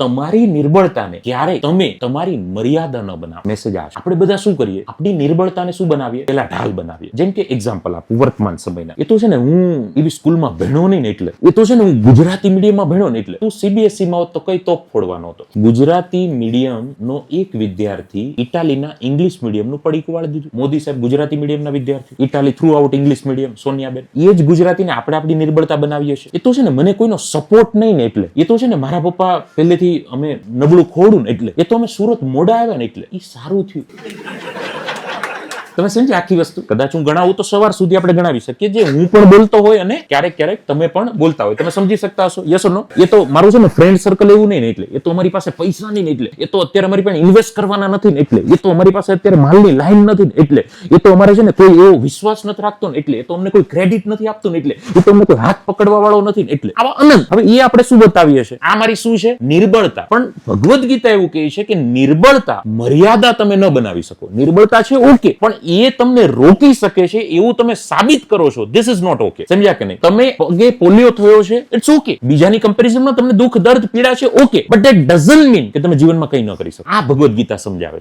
તમારી નિર્બળતાને ક્યારે તમે તમારી મર્યાદા ન બનાવો. મેસેજ આ છે. આપણે બધા શું કરીએ? આપણી નિર્બળતાને શું બનાવીએ? પેલા ઢાલ બનાવીએ. જેમ કે એક્ઝામ્પલ આપું વર્તમાન સમયના. એ તો છે ને હું એવી સ્કૂલમાં ભણ્યો નહીં ને એટલે, એ તો છે ને હું ગુજરાતી મીડિયમમાં ભણ્યો ને એટલે, તું CBSE માં હોત તો કઈ તોપ ફોડવાનો હતો. ગુજરાતી મીડિયમ નો એક વિદ્યાર્થી ઇટાલીના ઇંગ્લિશ મીડિયમ નું પડીકું વાળી દીધું. મોદી સાહેબ ગુજરાતી મીડિયમના વિદ્યાર્થી, Italy throughout English medium, Soniaben. એ જ ગુજરાતીને આપણે આપણી નિર્બળતા બનાવીએ છીએ. એ તો છે ને મને કોઈનો સપોર્ટ નહીં ને એટલે, એ તો છે ને મારા પપ્પા પહેલેથી અમે નબળું ખોડું ને એટલે, એ તો અમે સુરત મોડા આવ્યા ને એટલે, એ સારું થયું. તમે સમજી આખી વસ્તુ? કદાચ હું ગણાવું તો સવાર સુધી આપણે ગણાવી શકીએ, જે હું પણ બોલતો હોય અને ક્યારેક ક્યારેક તમે પણ બોલતા હોય. તમે સમજી શકતા હશો? યસ ઓર નો? એ તો મારું છે ને ફ્રેન્ડ સર્કલ એવું નહીં ને એટલે, એ તો અમારી પાસે પૈસા નહીં ને એટલે, એ તો અત્યારે અમારી પાસે ઇન્વેસ્ટ કરવાના નથી ને એટલે, એ તો અમારી પાસે અત્યારે માલની લાઈન નથી ને એટલે, એ તો અમારે છે ને કોઈ એવો વિશ્વાસ નથી રાખતો ને એટલે, એ તો અમને કોઈ ક્રેડિટ નથી આપતું ને એટલે, એ તો અમને કોઈ હાથ પકડવા વાળો નથી ને એટલે. આવા અનંત. હવે એ આપણે શું બતાવીએ છીએ? આ મારી શું છે? નિર્બળતા. પણ ભગવદ્ ગીતા એવું કહે છે કે નિર્બળતા મર્યાદા તમે ન બનાવી શકો. નિર્બળતા છે ઓકે, પણ એ તમને રોકી શકે છે એવું તમે સાબિત કરો છો. This is not okay. સમજ્યા કે નહીં? તમે પગે પોલિયો થયો છે, ઇટ્સ ઓકે. બીજાની કમ્પેરિઝનમાં તમને દુઃખ દર્દ પીડા છે, okay, but that doesn't mean કે તમે જીવનમાં કંઈ ન કરી શકો. આ ભગવદ્ ગીતા સમજાવે છે.